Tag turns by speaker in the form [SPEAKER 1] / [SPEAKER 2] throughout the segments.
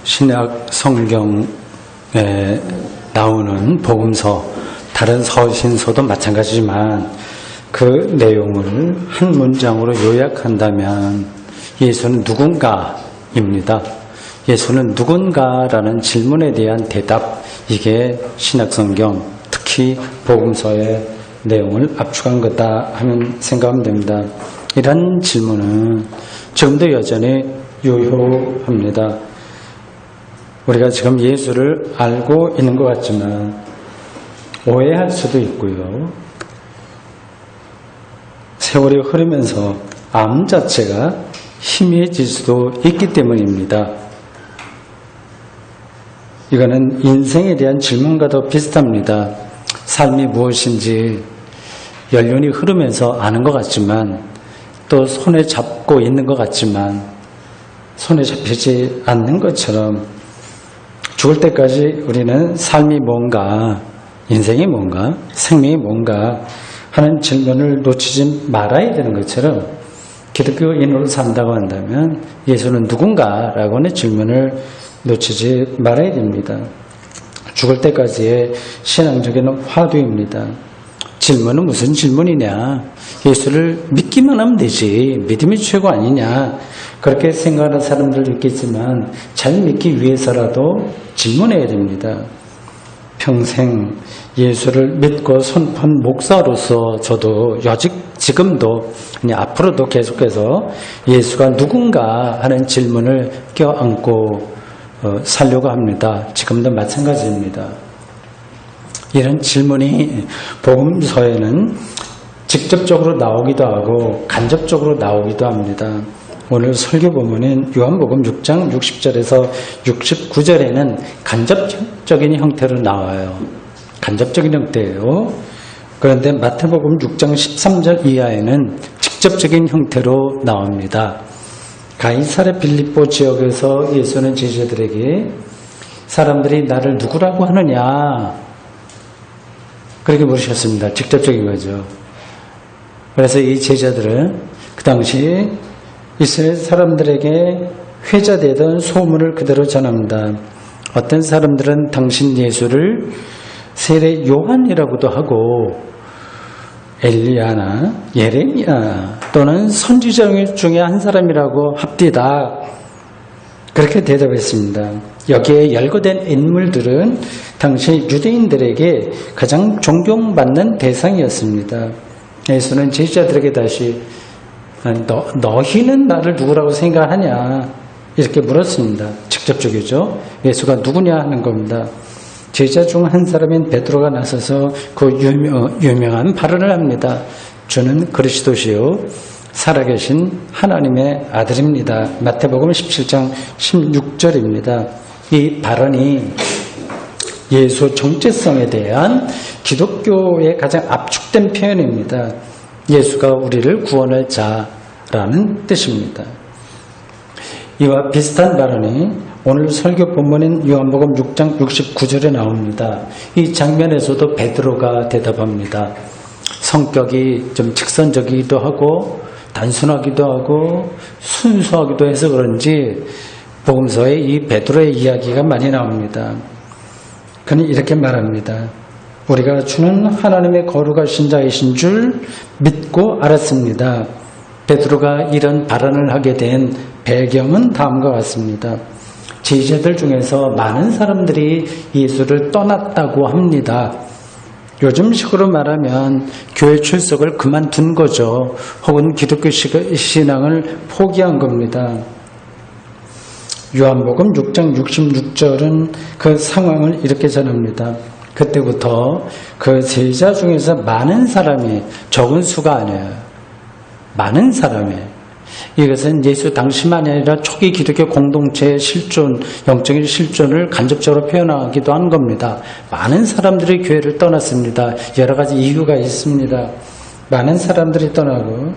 [SPEAKER 1] 신약 성경에 나오는 복음서, 다른 서신서도 마찬가지지만 그 내용을 한 문장으로 요약한다면 예수는 누군가입니다. 예수는 누군가라는 질문에 대한 대답, 이게 신약 성경, 특히 복음서의 내용을 압축한 거다 하면 생각하면 됩니다. 이런 질문은 지금도 여전히 유효합니다. 우리가 지금 예수를 알고 있는 것 같지만 오해할 수도 있고요. 세월이 흐르면서 암 자체가 희미해질 수도 있기 때문입니다. 이거는 인생에 대한 질문과도 비슷합니다. 삶이 무엇인지 연륜이 흐르면서 아는 것 같지만, 또 손에 잡고 있는 것 같지만 손에 잡히지 않는 것처럼 죽을 때까지 우리는 삶이 뭔가, 인생이 뭔가, 생명이 뭔가 하는 질문을 놓치지 말아야 되는 것처럼 기독교인으로 산다고 한다면 예수는 누군가라고 하는 질문을 놓치지 말아야 됩니다. 죽을 때까지의 신앙적인 화두입니다. 질문은 무슨 질문이냐? 예수를 믿기만 하면 되지, 믿음이 최고 아니냐, 그렇게 생각하는 사람들도 있겠지만 잘 믿기 위해서라도 질문해야 됩니다. 평생 예수를 믿고 손판 목사로서 저도 지금도 앞으로도 계속해서 예수가 누군가 하는 질문을 껴안고 살려고 합니다. 지금도 마찬가지입니다. 이런 질문이 복음서에는 직접적으로 나오기도 하고 간접적으로 나오기도 합니다. 오늘 설교 본문인 요한복음 6장 60절에서 69절에는 간접적인 형태로 나와요. 간접적인 형태예요. 그런데 마태복음 6장 13절 이하에는 직접적인 형태로 나옵니다. 가이사랴 빌립보 지역에서 예수는 제자들에게 사람들이 나를 누구라고 하느냐, 그렇게 물으셨습니다. 직접적인 거죠. 그래서 이 제자들은 그 당시 이스라엘 사람들에게 회자되던 소문을 그대로 전합니다. 어떤 사람들은 당신 예수를 세례 요한이라고도 하고 엘리야나 예레미야 또는 선지자 중에 한 사람이라고 합디다, 그렇게 대답했습니다. 여기에 열거된 인물들은 당시 유대인들에게 가장 존경받는 대상이었습니다. 예수는 제자들에게 다시 너희는 나를 누구라고 생각하냐, 이렇게 물었습니다. 직접적이죠. 예수가 누구냐 하는 겁니다. 제자 중 한 사람인 베드로가 나서서 그 유명한 발언을 합니다. 주는 그리스도시요 살아계신 하나님의 아들입니다. 마태복음 17장 16절입니다. 이 발언이 예수 정체성에 대한 기독교의 가장 압축된 표현입니다. 예수가 우리를 구원할 자라는 뜻입니다. 이와 비슷한 발언이 오늘 설교 본문인 요한복음 6장 69절에 나옵니다. 이 장면에서도 베드로가 대답합니다. 성격이 좀 직선적이기도 하고 단순하기도 하고 순수하기도 해서 그런지 복음서에 이 베드로의 이야기가 많이 나옵니다. 그는 이렇게 말합니다. 우리가 주는 하나님의 거룩하신 자이신 줄 믿고 알았습니다. 베드로가 이런 발언을 하게 된 배경은 다음과 같습니다. 제자들 중에서 많은 사람들이 예수를 떠났다고 합니다. 요즘식으로 말하면 교회 출석을 그만둔 거죠. 혹은 기독교 신앙을 포기한 겁니다. 요한복음 6장 66절은 그 상황을 이렇게 전합니다. 그때부터 그 제자 중에서 많은 사람이, 적은 수가 아니에요, 많은 사람이, 이것은 예수 당시만이 아니라 초기 기독교 공동체의 실존, 영적인 실존을 간접적으로 표현하기도 한 겁니다. 많은 사람들이 교회를 떠났습니다. 여러 가지 이유가 있습니다. 많은 사람들이 떠나고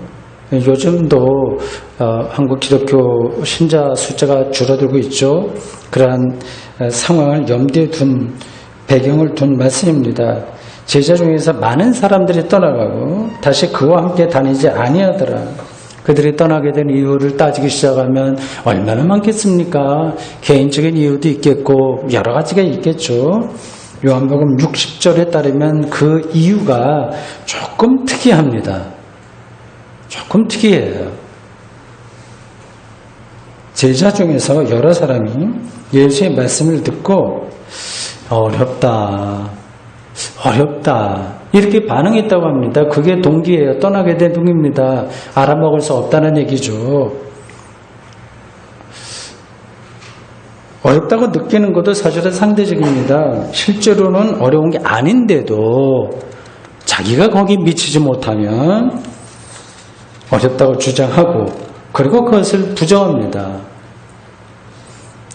[SPEAKER 1] 요즘도 한국 기독교 신자 숫자가 줄어들고 있죠. 그러한 상황을 염두에 둔, 배경을 둔 말씀입니다. 제자 중에서 많은 사람들이 떠나가고 다시 그와 함께 다니지 아니하더라. 그들이 떠나게 된 이유를 따지기 시작하면 얼마나 많겠습니까? 개인적인 이유도 있겠고 여러 가지가 있겠죠. 요한복음 60절에 따르면 그 이유가 조금 특이합니다. 조금 특이해요. 제자 중에서 여러 사람이 예수의 말씀을 듣고 어렵다 이렇게 반응했다고 합니다. 그게 동기예요. 떠나게 된 동기입니다. 알아먹을 수 없다는 얘기죠. 어렵다고 느끼는 것도 사실은 상대적입니다. 실제로는 어려운 게 아닌데도 자기가 거기에 미치지 못하면 어렵다고 주장하고 그리고 그것을 부정합니다.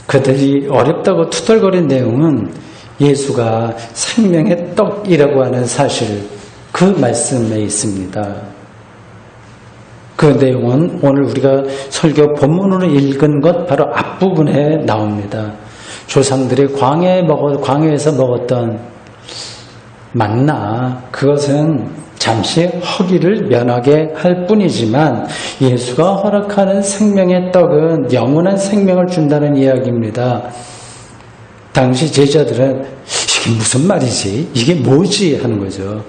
[SPEAKER 1] 그들이 어렵다고 투덜거린 내용은 예수가 생명의 떡이라고 하는 사실, 그 말씀에 있습니다. 그 내용은 오늘 우리가 설교 본문으로 읽은 것 바로 앞부분에 나옵니다. 조상들이 광야에서 먹었던 만나, 그것은 잠시 허기를 면하게 할 뿐이지만 예수가 허락하는 생명의 떡은 영원한 생명을 준다는 이야기입니다. 당시 제자들은 이게 무슨 말이지? 이게 뭐지? 하는 거죠.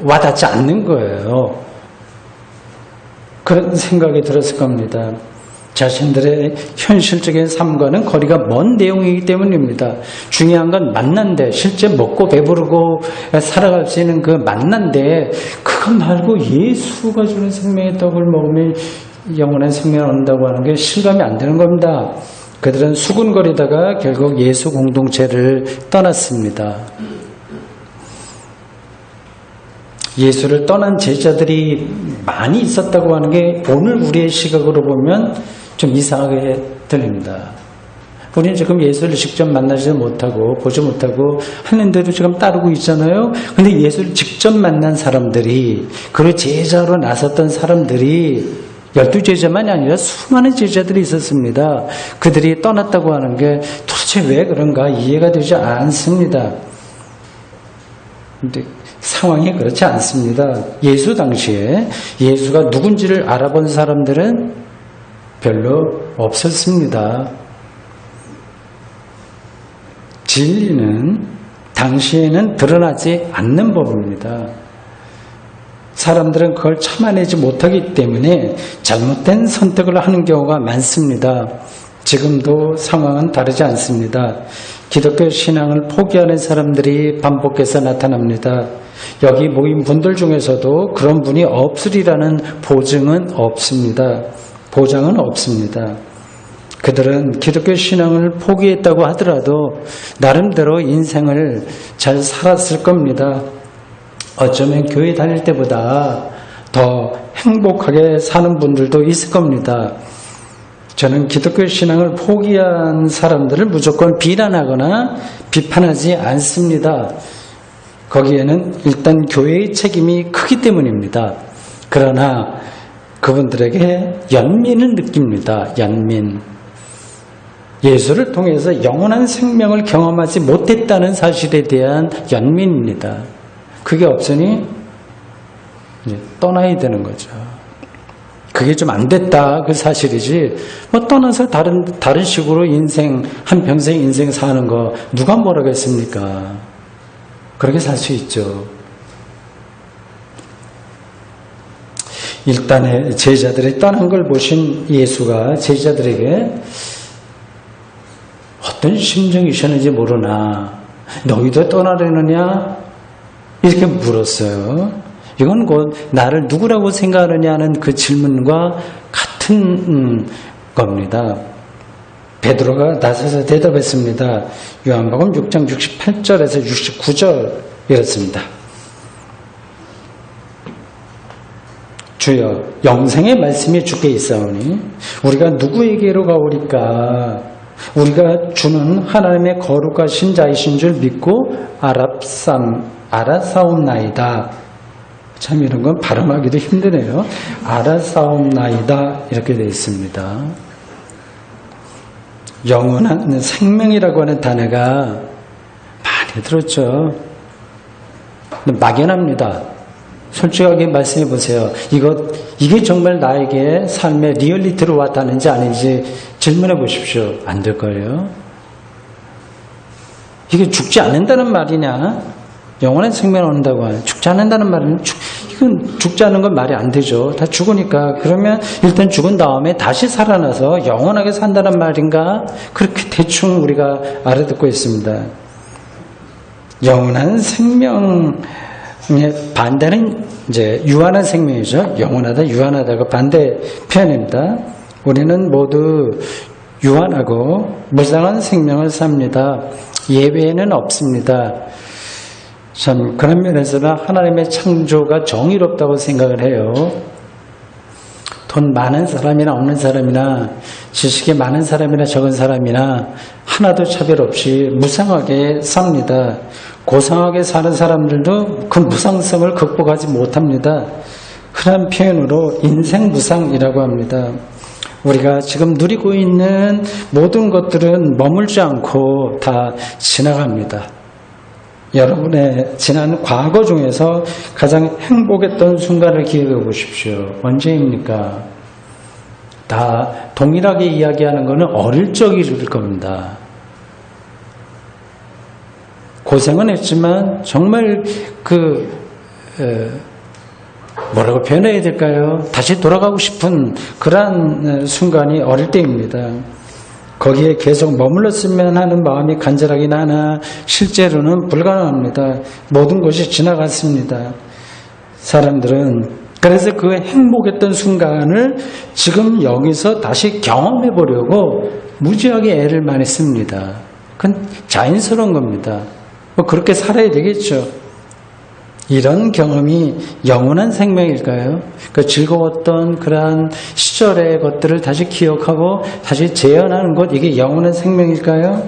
[SPEAKER 1] 와닿지 않는 거예요. 그런 생각이 들었을 겁니다. 자신들의 현실적인 삶과는 거리가 먼 내용이기 때문입니다. 중요한 건 만난데, 실제 먹고 배부르고 살아갈 수 있는 그 만난데, 그것 말고 예수가 주는 생명의 떡을 먹으면 영원한 생명을 얻는다고 하는 게 실감이 안 되는 겁니다. 그들은 수군거리다가 결국 예수 공동체를 떠났습니다. 예수를 떠난 제자들이 많이 있었다고 하는 게 오늘 우리의 시각으로 보면 좀 이상하게 들립니다. 우리는 지금 예수를 직접 만나지 못하고 보지 못하고 하는데도 지금 따르고 있잖아요. 근데 예수를 직접 만난 사람들이, 그리고 제자로 나섰던 사람들이 12제자만이 아니라 수많은 제자들이 있었습니다. 그들이 떠났다고 하는 게 도대체 왜 그런가 이해가 되지 않습니다. 근데 상황이 그렇지 않습니다. 예수 당시에 예수가 누군지를 알아본 사람들은 별로 없었습니다. 진리는 당시에는 드러나지 않는 법입니다. 사람들은 그걸 참아내지 못하기 때문에 잘못된 선택을 하는 경우가 많습니다. 지금도 상황은 다르지 않습니다. 기독교 신앙을 포기하는 사람들이 반복해서 나타납니다. 여기 모인 분들 중에서도 그런 분이 없으리라는 보증은 없습니다. 보장은 없습니다. 그들은 기독교 신앙을 포기했다고 하더라도 나름대로 인생을 잘 살았을 겁니다. 어쩌면 교회 다닐 때보다 더 행복하게 사는 분들도 있을 겁니다. 저는 기독교 신앙을 포기한 사람들을 무조건 비난하거나 비판하지 않습니다. 거기에는 일단 교회의 책임이 크기 때문입니다. 그러나 그분들에게 연민을 느낍니다. 연민. 예수를 통해서 영원한 생명을 경험하지 못했다는 사실에 대한 연민입니다. 그게 없으니 이제 떠나야 되는 거죠. 그게 좀 안 됐다, 그 사실이지. 뭐 떠나서 다른 식으로 한평생 인생 사는 거 누가 뭐라겠습니까? 그렇게 살 수 있죠. 일단의 제자들이 떠난 걸 보신 예수가 제자들에게 어떤 심정이셨는지 모르나 너희도 떠나려느냐? 이렇게 물었어요. 이건 곧 나를 누구라고 생각하느냐는 그 질문과 같은 겁니다. 베드로가 나서서 대답했습니다. 요한복음 6장 68절에서 69절 이렇습니다. 주여, 영생의 말씀이 주께 있사오니 우리가 누구에게로 가오리까? 우리가 주는 하나님의 거룩하신 자이신 줄 믿고 알아사옵나이다. 참 이런 건 발음하기도 힘드네요. 알아사옵나이다 이렇게 되어 있습니다. 영원한 생명이라고 하는 단어가 많이 들었죠. 막연합니다. 솔직하게 말씀해 보세요. 이게 정말 나에게 삶의 리얼리티로 와닿는지 아닌지 질문해 보십시오. 안 될 거예요. 이게 죽지 않는다는 말이냐? 영원한 생명을 얻는다고 하냐? 죽지 않는다는 말은 이건 죽지 않는 건 말이 안 되죠. 다 죽으니까. 그러면 일단 죽은 다음에 다시 살아나서 영원하게 산다는 말인가? 그렇게 대충 우리가 알아듣고 있습니다. 영원한 생명의 반대는 이제 유한한 생명이죠. 영원하다, 유한하다가 반대 표현입니다. 우리는 모두 유한하고 무상한 생명을 삽니다. 예외는 없습니다. 참 그런 면에서는 하나님의 창조가 정의롭다고 생각을 해요. 돈 많은 사람이나 없는 사람이나 지식이 많은 사람이나 적은 사람이나 하나도 차별 없이 무상하게 삽니다. 고상하게 사는 사람들도 그 무상성을 극복하지 못합니다. 흔한 표현으로 인생무상이라고 합니다. 우리가 지금 누리고 있는 모든 것들은 머물지 않고 다 지나갑니다. 여러분의 지난 과거 중에서 가장 행복했던 순간을 기억해 보십시오. 언제입니까? 다 동일하게 이야기하는 것은 어릴 적일 겁니다. 고생은 했지만 정말 뭐라고 표현해야 될까요? 다시 돌아가고 싶은 그러한 순간이 어릴 때입니다. 거기에 계속 머물렀으면 하는 마음이 간절하긴 하나 실제로는 불가능합니다. 모든 것이 지나갔습니다. 사람들은 그래서 그 행복했던 순간을 지금 여기서 다시 경험해 보려고 무지하게 애를 많이 씁니다. 그건 자연스러운 겁니다. 그렇게 살아야 되겠죠. 이런 경험이 영원한 생명일까요? 그 즐거웠던 그러한 시절의 것들을 다시 기억하고 다시 재현하는 것, 이게 영원한 생명일까요?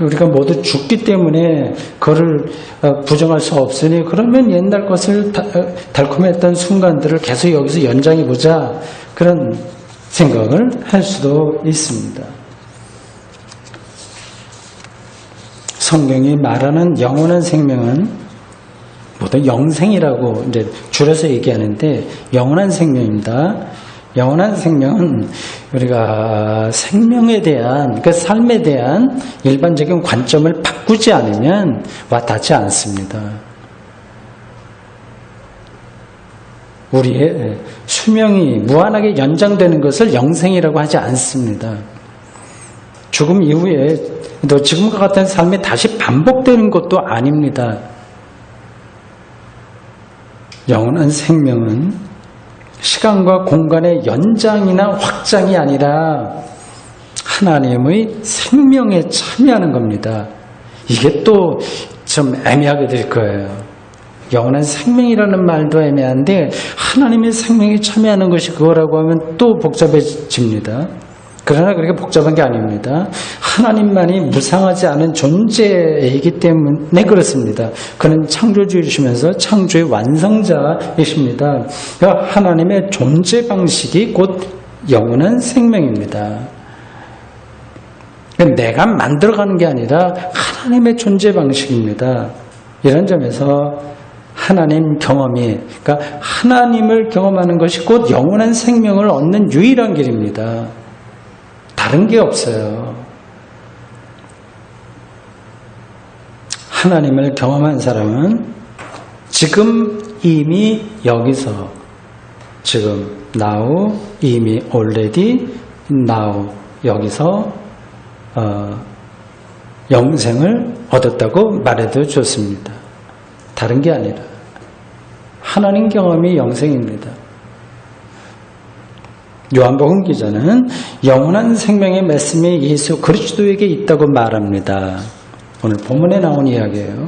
[SPEAKER 1] 우리가 모두 죽기 때문에 그거를 부정할 수 없으니 그러면 옛날 것을 달콤했던 순간들을 계속 여기서 연장해보자, 그런 생각을 할 수도 있습니다. 성경이 말하는 영원한 생명은 보통 영생이라고 이제 줄여서 얘기하는데 영원한 생명입니다. 영원한 생명은 우리가 생명에 대한, 그 삶에 대한 일반적인 관점을 바꾸지 않으면 와닿지 않습니다. 우리의 수명이 무한하게 연장되는 것을 영생이라고 하지 않습니다. 죽음 이후에 또 지금과 같은 삶이 다시 반복되는 것도 아닙니다. 영원한 생명은 시간과 공간의 연장이나 확장이 아니라 하나님의 생명에 참여하는 겁니다. 이게 또 좀 애매하게 될 거예요. 영원한 생명이라는 말도 애매한데 하나님의 생명에 참여하는 것이 그거라고 하면 또 복잡해집니다. 그러나 그렇게 복잡한 게 아닙니다. 하나님만이 무상하지 않은 존재이기 때문에 그렇습니다. 그는 창조주이시면서 창조의 완성자이십니다. 그러니까 하나님의 존재 방식이 곧 영원한 생명입니다. 내가 만들어가는 게 아니라 하나님의 존재 방식입니다. 이런 점에서 하나님 경험이, 그러니까 하나님을 경험하는 것이 곧 영원한 생명을 얻는 유일한 길입니다. 다른 게 없어요. 하나님을 경험한 사람은 지금 이미 여기서, 지금 now, 이미 already, now, 여기서 영생을 얻었다고 말해도 좋습니다. 다른 게 아니라 하나님 경험이 영생입니다. 요한복음 기자는 영원한 생명의 말씀이 예수 그리스도에게 있다고 말합니다. 오늘 본문에 나온 이야기예요.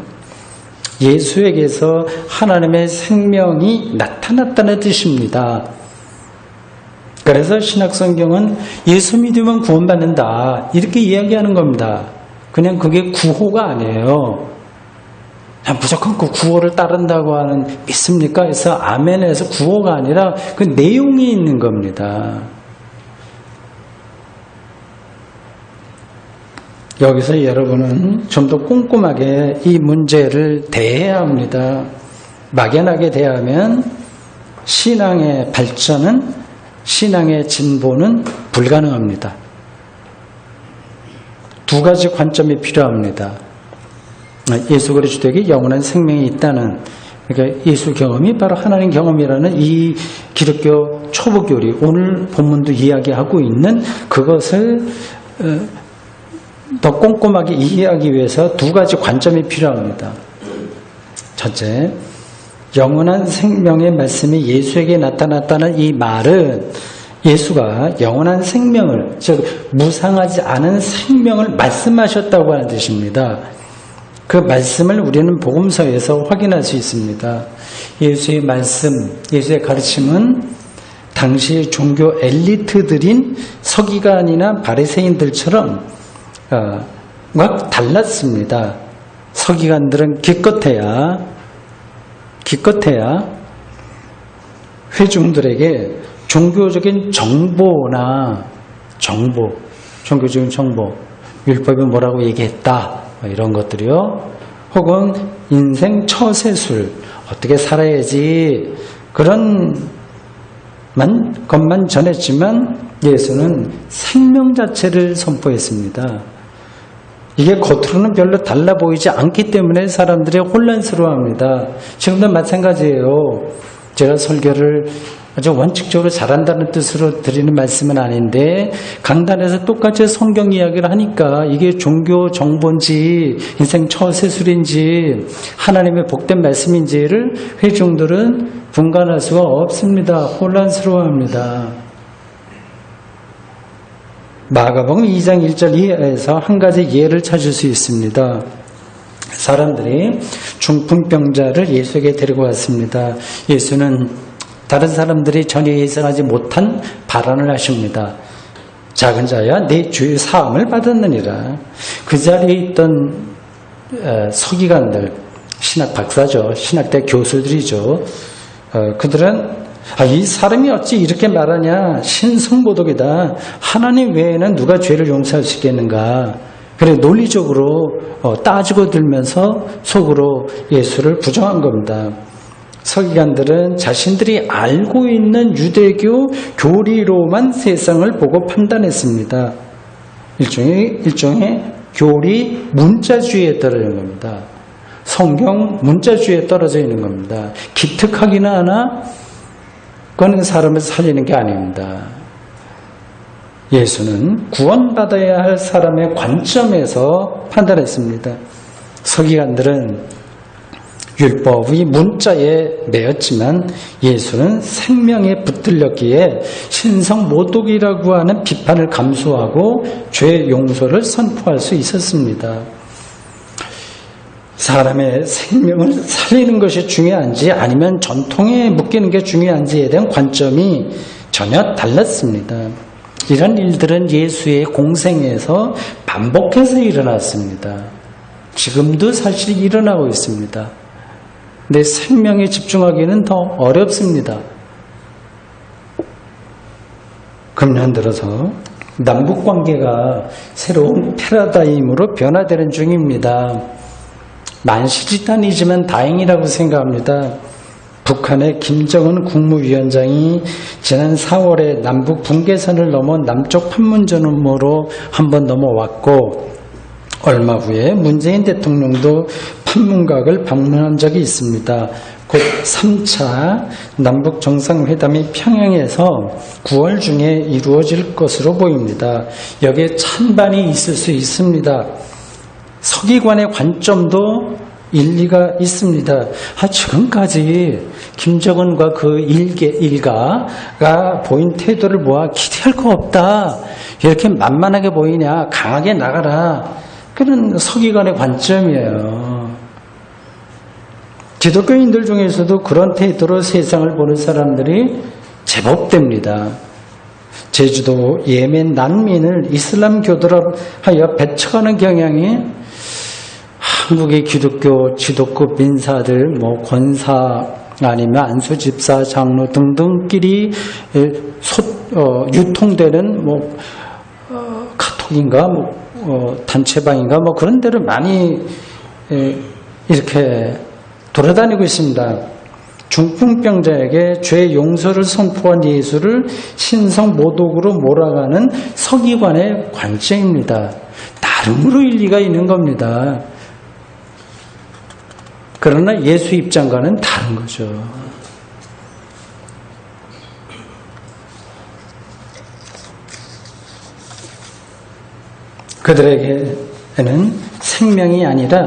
[SPEAKER 1] 예수에게서 하나님의 생명이 나타났다는 뜻입니다. 그래서 신약성경은 예수 믿으면 구원받는다, 이렇게 이야기하는 겁니다. 그냥 그게 구호가 아니에요. 무조건 그 구호를 따른다고 하는, 믿습니까? 해서 아멘에서 구호가 아니라 그 내용이 있는 겁니다. 여기서 여러분은 좀 더 꼼꼼하게 이 문제를 대해야 합니다. 막연하게 대하면 신앙의 발전은, 신앙의 진보는 불가능합니다. 두 가지 관점이 필요합니다. 예수 그리스도에게 영원한 생명이 있다는, 그러니까 예수 경험이 바로 하나님 경험이라는 이 기독교 초보교리, 오늘 본문도 이야기하고 있는 그것을 더 꼼꼼하게 이해하기 위해서 두 가지 관점이 필요합니다. 첫째, 영원한 생명의 말씀이 예수에게 나타났다는 이 말은 예수가 영원한 생명을, 즉 무상하지 않은 생명을 말씀하셨다고 하는 뜻입니다. 그 말씀을 우리는 복음서에서 확인할 수 있습니다. 예수의 말씀, 예수의 가르침은 당시 종교 엘리트들인 서기관이나 바리새인들처럼 막 달랐습니다. 서기관들은 기껏해야 회중들에게 종교적인 정보나 종교적인 정보, 율법이 뭐라고 얘기했다, 이런 것들이요. 혹은 인생 처세술, 어떻게 살아야지, 그런 것만 전했지만 예수는 생명 자체를 선포했습니다. 이게 겉으로는 별로 달라 보이지 않기 때문에 사람들이 혼란스러워합니다. 지금도 마찬가지예요. 제가 설교를 아주 원칙적으로 잘한다는 뜻으로 드리는 말씀은 아닌데, 강단에서 똑같이 성경 이야기를 하니까 이게 종교 정보인지 인생 처세술인지 하나님의 복된 말씀인지를 회중들은 분간할 수가 없습니다. 혼란스러워합니다. 마가복음 2장 1절 이하에서 한 가지 예를 찾을 수 있습니다. 사람들이 중풍병자를 예수에게 데리고 왔습니다. 예수는 다른 사람들이 전혀 예상하지 못한 발언을 하십니다. 작은 자야, 내 주의 사함을 받았느니라. 그 자리에 있던 서기관들, 신학 박사죠, 신학대 교수들이죠. 그들은 이 사람이 어찌 이렇게 말하냐, 신성모독이다. 하나님 외에는 누가 죄를 용서할 수 있겠는가. 그래 논리적으로 따지고 들면서 속으로 예수를 부정한 겁니다. 서기관들은 자신들이 알고 있는 유대교 교리로만 세상을 보고 판단했습니다. 일종의 교리 문자주의에 떨어져 있는 겁니다. 성경 문자주의에 떨어져 있는 겁니다. 기특하기는 하나 그건 사람을 살리는 게 아닙니다. 예수는 구원받아야 할 사람의 관점에서 판단했습니다. 서기관들은 율법의 문자에 매였지만 예수는 생명에 붙들렸기에 신성모독이라고 하는 비판을 감수하고 죄 용서를 선포할 수 있었습니다. 사람의 생명을 살리는 것이 중요한지 아니면 전통에 묶이는 게 중요한지에 대한 관점이 전혀 달랐습니다. 이런 일들은 예수의 공생에서 반복해서 일어났습니다. 지금도 사실 일어나고 있습니다. 내 생명에 집중하기는 더 어렵습니다. 금년 들어서 남북관계가 새로운 패러다임으로 변화되는 중입니다. 만시지탄이지만 다행이라고 생각합니다. 북한의 김정은 국무위원장이 지난 4월에 남북 분계선을 넘어 남쪽 판문점으로 한번 넘어왔고, 얼마 후에 문재인 대통령도 판문각을 방문한 적이 있습니다. 곧 3차 남북 정상회담이 평양에서 9월 중에 이루어질 것으로 보입니다. 여기에 찬반이 있을 수 있습니다. 서기관의 관점도 일리가 있습니다. 지금까지 김정은과 그 일가가 보인 태도를 보아 기대할 거 없다. 이렇게 만만하게 보이냐, 강하게 나가라. 그런 서기관의 관점이에요. 기독교인들 중에서도 그런 태도로 세상을 보는 사람들이 제법 됩니다. 제주도 예멘 난민을 이슬람 교도로 하여 배척하는 경향이 한국의 기독교 지도급 인사들, 권사 아니면 안수 집사, 장로 등등끼리 유통되는 카톡인가 단체방인가 그런 데를 많이 이렇게 돌아다니고 있습니다. 중풍병자에게 죄 용서를 선포한 예수를 신성 모독으로 몰아가는 서기관의 관점입니다. 나름으로 일리가 있는 겁니다. 그러나 예수 입장과는 다른 거죠. 그들에게는 생명이 아니라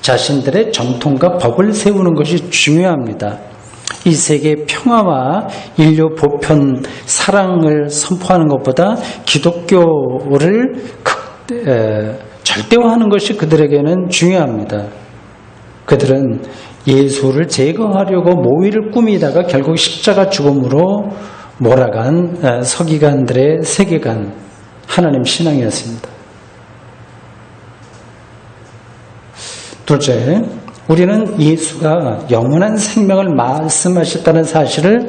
[SPEAKER 1] 자신들의 전통과 법을 세우는 것이 중요합니다. 이 세계의 평화와 인류 보편 사랑을 선포하는 것보다 기독교를 절대화하는 것이 그들에게는 중요합니다. 그들은 예수를 제거하려고 모의를 꾸미다가 결국 십자가 죽음으로 몰아간 서기관들의 세계관, 하나님 신앙이었습니다. 둘째, 우리는 예수가 영원한 생명을 말씀하셨다는 사실을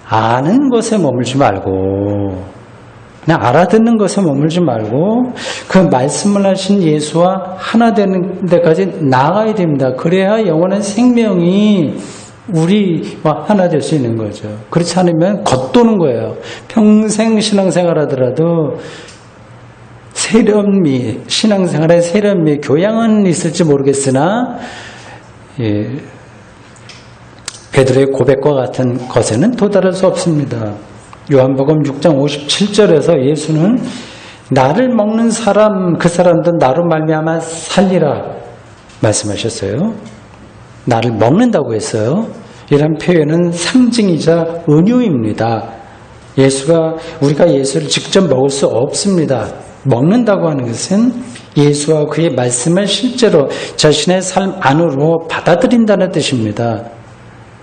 [SPEAKER 1] 아는 것에 머물지 말고 그냥 알아듣는 것에 머물지 말고 그 말씀을 하신 예수와 하나 되는 데까지 나아가야 됩니다. 그래야 영원한 생명이 우리와 하나 될 수 있는 거죠. 그렇지 않으면 겉도는 거예요. 평생 신앙생활 하더라도 세련미, 신앙생활의 세련미, 교양은 있을지 모르겠으나 베드로의 고백과 같은 것에는 도달할 수 없습니다. 요한복음 6장 57절에서 예수는 나를 먹는 사람, 그 사람도 나로 말미암아 살리라 말씀하셨어요. 나를 먹는다고 했어요. 이런 표현은 상징이자 은유입니다. 우리가 예수를 직접 먹을 수 없습니다. 먹는다고 하는 것은 예수와 그의 말씀을 실제로 자신의 삶 안으로 받아들인다는 뜻입니다.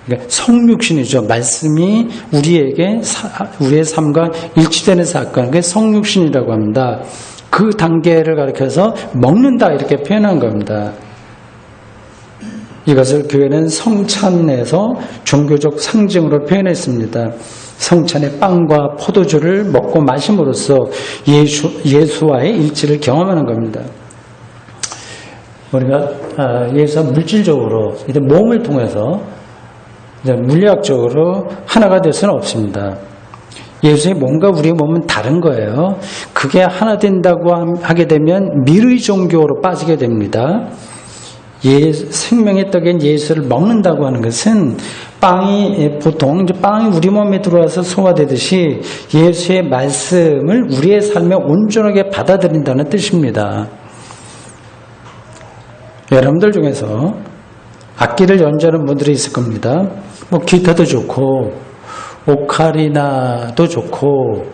[SPEAKER 1] 그러니까 성육신이죠. 말씀이 우리의 삶과 일치되는 사건, 그게 성육신이라고 합니다. 그 단계를 가리켜서 먹는다 이렇게 표현한 겁니다. 이것을 교회는 성찬에서 종교적 상징으로 표현했습니다. 성찬의 빵과 포도주를 먹고 마심으로써 예수와의 일치를 경험하는 겁니다. 우리가 예수와 물질적으로 몸을 통해서 물리학적으로 하나가 될 수는 없습니다. 예수의 몸과 우리의 몸은 다른 거예요. 그게 하나 된다고 하게 되면 미르의 종교로 빠지게 됩니다. 생명의 떡인 예수를 먹는다고 하는 것은 보통 빵이 우리 몸에 들어와서 소화되듯이 예수의 말씀을 우리의 삶에 온전하게 받아들인다는 뜻입니다. 여러분들 중에서 악기를 연주하는 분들이 있을 겁니다. 기타도 좋고 오카리나도 좋고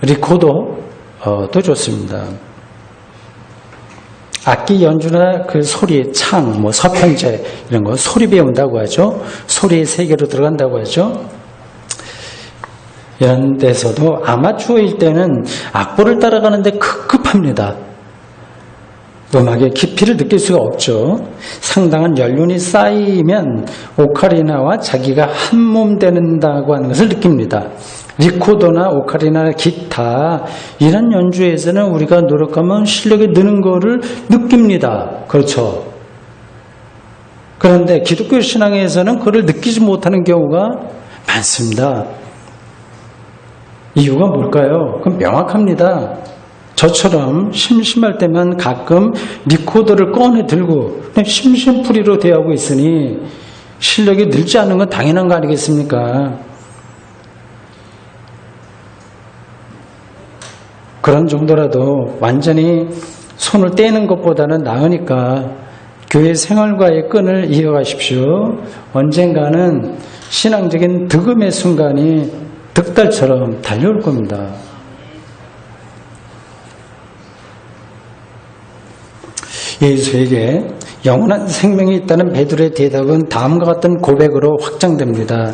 [SPEAKER 1] 리코더도 좋습니다. 악기 연주나 그 소리, 창, 서편제 이런 거 소리 배운다고 하죠. 소리의 세계로 들어간다고 하죠. 이런 데서도 아마추어일 때는 악보를 따라가는데 급급합니다. 음악의 깊이를 느낄 수가 없죠. 상당한 연륜이 쌓이면 오카리나와 자기가 한 몸 되는다고 하는 것을 느낍니다. 리코더나 오카리나, 기타 이런 연주에서는 우리가 노력하면 실력이 느는 것을 느낍니다. 그렇죠. 그런데 기독교 신앙에서는 그걸 느끼지 못하는 경우가 많습니다. 이유가 뭘까요? 그건 명확합니다. 저처럼 심심할 때만 가끔 리코더를 꺼내 들고 심심풀이로 대하고 있으니 실력이 늘지 않는 건 당연한 거 아니겠습니까? 그런 정도라도 완전히 손을 떼는 것보다는 나으니까 교회 생활과의 끈을 이어가십시오. 언젠가는 신앙적인 득음의 순간이 득달처럼 달려올 겁니다. 예수에게 영원한 생명이 있다는 베드로의 대답은 다음과 같은 고백으로 확장됩니다.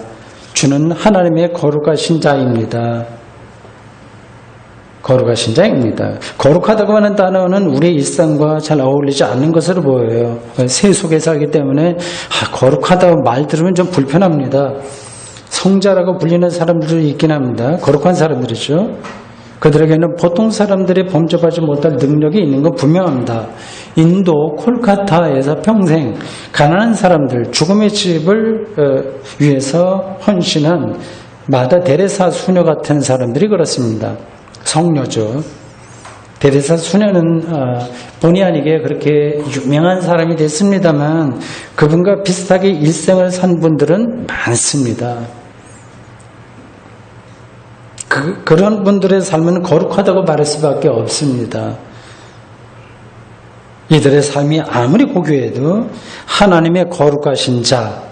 [SPEAKER 1] 주는 하나님의 거룩하신 자입니다. 거룩하신 자입니다. 거룩하다고 하는 단어는 우리의 일상과 잘 어울리지 않는 것으로 보여요. 세속에 살기 때문에 거룩하다고 말 들으면 좀 불편합니다. 성자라고 불리는 사람들이 있긴 합니다. 거룩한 사람들이죠. 그들에게는 보통 사람들이 범접하지 못할 능력이 있는 건 분명합니다. 인도 콜카타에서 평생 가난한 사람들, 죽음의 집을 위해서 헌신한 마다 데레사 수녀 같은 사람들이 그렇습니다. 성녀죠. 데레사 수녀는 본의 아니게 그렇게 유명한 사람이 됐습니다만 그분과 비슷하게 일생을 산 분들은 많습니다. 그런 분들의 삶은 거룩하다고 말할 수밖에 없습니다. 이들의 삶이 아무리 고귀해도 하나님의 거룩하신 자,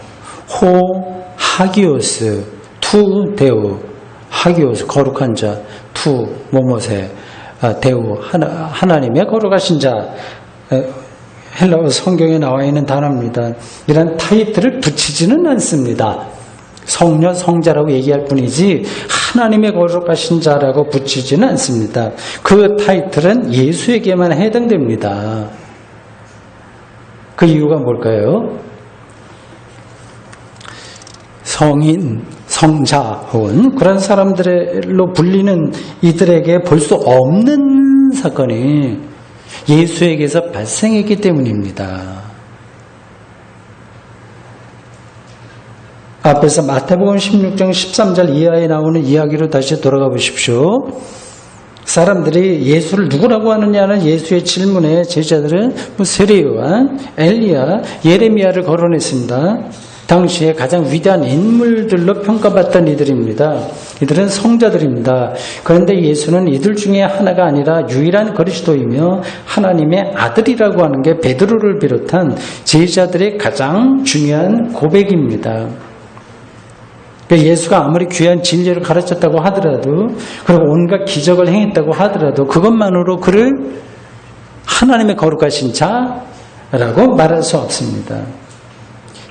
[SPEAKER 1] 호 하기오스, 투 데우, 하기오스 거룩한 자, 투 모모세, 데우 하나님의 거룩하신 자, 헬라어 성경에 나와 있는 단어입니다. 이런 타이틀을 붙이지는 않습니다. 성녀, 성자라고 얘기할 뿐이지 하나님의 거룩하신 자라고 붙이지는 않습니다. 그 타이틀은 예수에게만 해당됩니다. 그 이유가 뭘까요? 성인, 성자 혹은 그런 사람들로 불리는 이들에게 볼 수 없는 사건이 예수에게서 발생했기 때문입니다. 앞에서 마태복음 16장 13절 이하에 나오는 이야기로 다시 돌아가 보십시오. 사람들이 예수를 누구라고 하느냐는 예수의 질문에 제자들은 세례요한, 엘리야, 예레미야를 거론했습니다. 당시에 가장 위대한 인물들로 평가받던 이들입니다. 이들은 성자들입니다. 그런데 예수는 이들 중에 하나가 아니라 유일한 그리스도이며 하나님의 아들이라고 하는 게 베드로를 비롯한 제자들의 가장 중요한 고백입니다. 예수가 아무리 귀한 진리를 가르쳤다고 하더라도 그리고 온갖 기적을 행했다고 하더라도 그것만으로 그를 하나님의 거룩하신 자라고 말할 수 없습니다.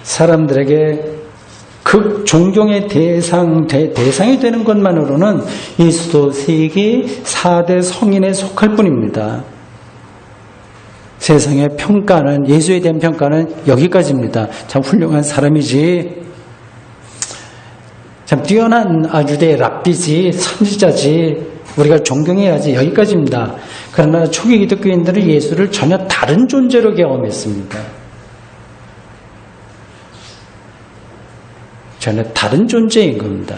[SPEAKER 1] 사람들에게 극 존경의 대상이 되는 것만으로는 예수도 세계 4대 성인에 속할 뿐입니다. 세상의 평가는, 예수에 대한 평가는 여기까지입니다. 참 훌륭한 사람이지, 참 뛰어난 유대의 랍비지, 선지자지, 우리가 존경해야지, 여기까지입니다. 그러나 초기 기독교인들은 예수를 전혀 다른 존재로 경험했습니다. 전혀 다른 존재인 겁니다.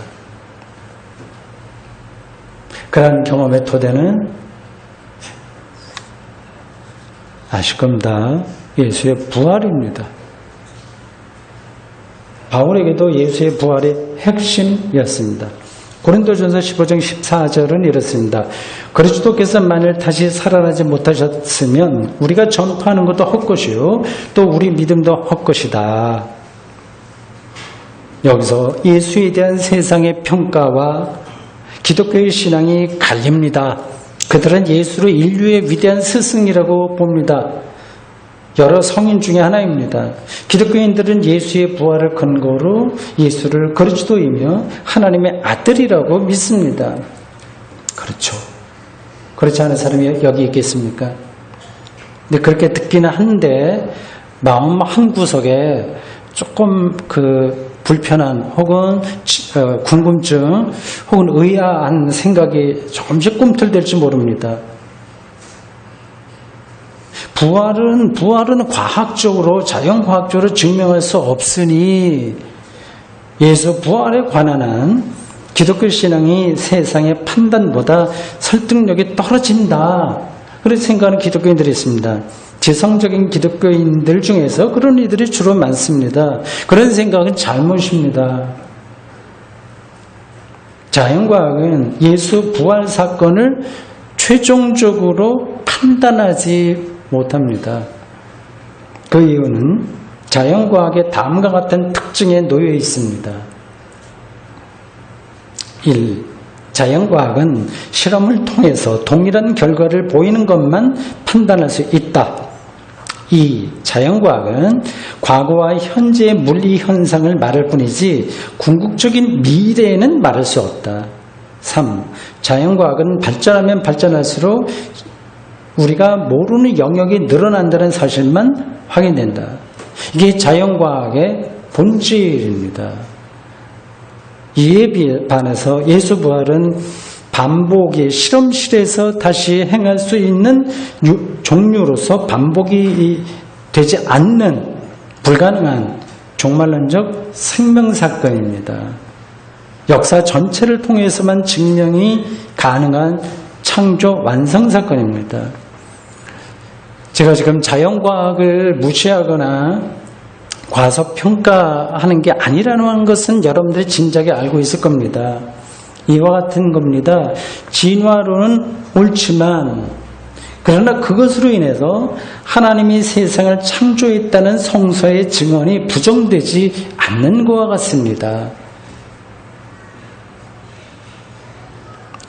[SPEAKER 1] 그런 경험의 토대는 아실 겁니다. 예수의 부활입니다. 바울에게도 예수의 부활이 핵심이었습니다. 고린도전서 15장 14절은 이렇습니다. 그리스도께서 만일 다시 살아나지 못하셨으면 우리가 전파하는 것도 헛것이요 또 우리 믿음도 헛것이다. 여기서 예수에 대한 세상의 평가와 기독교의 신앙이 갈립니다. 그들은 예수를 인류의 위대한 스승이라고 봅니다. 여러 성인 중에 하나입니다. 기독교인들은 예수의 부활을 근거로 예수를 그리스도이며 하나님의 아들이라고 믿습니다. 그렇죠. 그렇지 않은 사람이 여기 있겠습니까? 근데 그렇게 듣기는 한데 마음 한구석에 조금 불편한 혹은 궁금증 혹은 의아한 생각이 조금씩 꿈틀댈지 모릅니다. 부활은 과학적으로, 자연과학적으로 증명할 수 없으니 예수 부활에 관한 한 기독교 신앙이 세상의 판단보다 설득력이 떨어진다. 그렇게 생각하는 기독교인들이 있습니다. 지성적인 기독교인들 중에서 그런 이들이 주로 많습니다. 그런 생각은 잘못입니다. 자연과학은 예수 부활 사건을 최종적으로 판단하지 못합니다. 그 이유는 자연과학의 다음과 같은 특징에 놓여 있습니다. 1. 자연과학은 실험을 통해서 동일한 결과를 보이는 것만 판단할 수 있다. 2. 자연과학은 과거와 현재의 물리 현상을 말할 뿐이지 궁극적인 미래에는 말할 수 없다. 3. 자연과학은 발전하면 발전할수록 우리가 모르는 영역이 늘어난다는 사실만 확인된다. 이게 자연과학의 본질입니다. 이에 반해서 예수 부활은 반복의 실험실에서 다시 행할 수 있는 종류로서 반복이 되지 않는 불가능한 종말론적 생명사건입니다. 역사 전체를 통해서만 증명이 가능한 창조 완성사건입니다. 제가 지금 자연과학을 무시하거나 과소평가하는 게 아니라는 것은 여러분들이 진작에 알고 있을 겁니다. 이와 같은 겁니다. 진화론은 옳지만 그러나 그것으로 인해서 하나님이 세상을 창조했다는 성서의 증언이 부정되지 않는 것과 같습니다.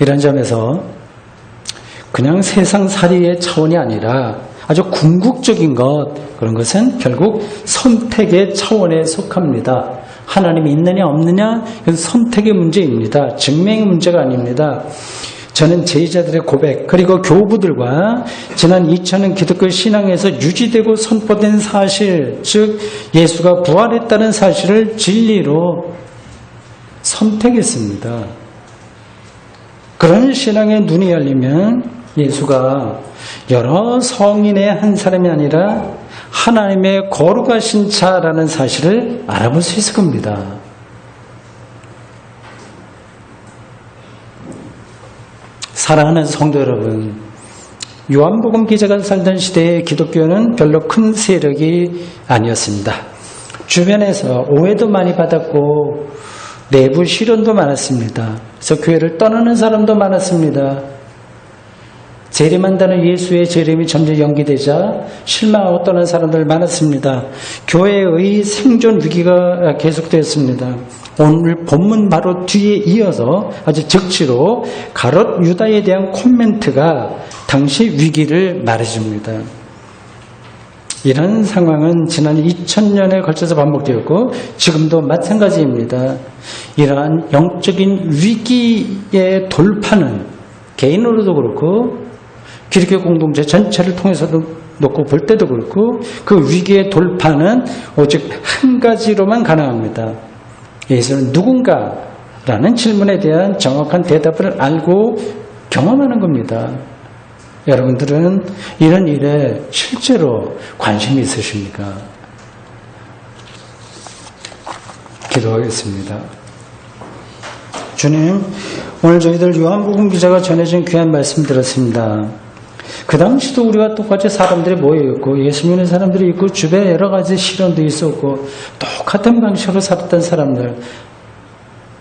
[SPEAKER 1] 이런 점에서 그냥 세상살이의 차원이 아니라 아주 궁극적인 것, 그런 것은 결국 선택의 차원에 속합니다. 하나님이 있느냐 없느냐 이건 선택의 문제입니다. 증명의 문제가 아닙니다. 저는 제자들의 고백 그리고 교부들과 지난 2000년 기독교 신앙에서 유지되고 선포된 사실, 즉 예수가 부활했다는 사실을 진리로 선택했습니다. 그런 신앙의 눈이 열리면 예수가 여러 성인의 한 사람이 아니라 하나님의 거룩하신 자라는 사실을 알아볼 수 있을 겁니다. 사랑하는 성도 여러분, 요한복음 기자가 살던 시대의 기독교는 별로 큰 세력이 아니었습니다. 주변에서 오해도 많이 받았고 내부 시련도 많았습니다. 그래서 교회를 떠나는 사람도 많았습니다. 재림한다는 예수의 재림이 점점 연기되자 실망하고 떠난 사람들 많았습니다. 교회의 생존 위기가 계속되었습니다. 오늘 본문 바로 뒤에 이어서 아주 적지로 가롯 유다에 대한 코멘트가 당시 위기를 말해줍니다. 이런 상황은 지난 2000년에 걸쳐서 반복되었고 지금도 마찬가지입니다. 이러한 영적인 위기의 돌파는 개인으로도 그렇고 기독교 공동체 전체를 통해서도 놓고 볼 때도 그렇고 그 위기의 돌파는 오직 한 가지로만 가능합니다. 예수는 누군가라는 질문에 대한 정확한 대답을 알고 경험하는 겁니다. 여러분들은 이런 일에 실제로 관심이 있으십니까? 기도하겠습니다. 주님, 오늘 저희들 요한복음 기자가 전해준 귀한 말씀 들었습니다. 그 당시도 우리가 똑같이 사람들이 모여있고 예수 믿는 사람들이 있고 주변에 여러 가지 시련도 있었고 똑같은 방식으로 살았던 사람들,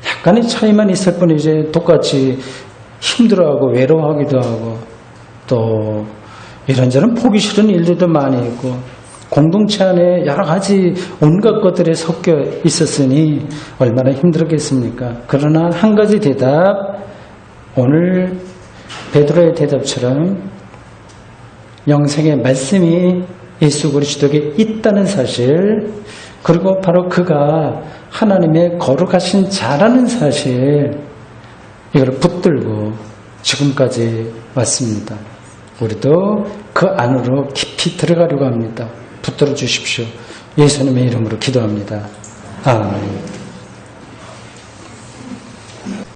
[SPEAKER 1] 약간의 차이만 있을 뿐이지 똑같이 힘들어하고 외로워하기도 하고 또 이런저런 보기 싫은 일들도 많이 있고 공동체 안에 여러 가지 온갖 것들이 섞여 있었으니 얼마나 힘들었겠습니까? 그러나 한 가지 대답, 오늘 베드로의 대답처럼 영생의 말씀이 예수 그리스도에게 있다는 사실, 그리고 바로 그가 하나님의 거룩하신 자라는 사실, 이걸 붙들고 지금까지 왔습니다. 우리도 그 안으로 깊이 들어가려고 합니다. 붙들어 주십시오. 예수님의 이름으로 기도합니다. 아멘.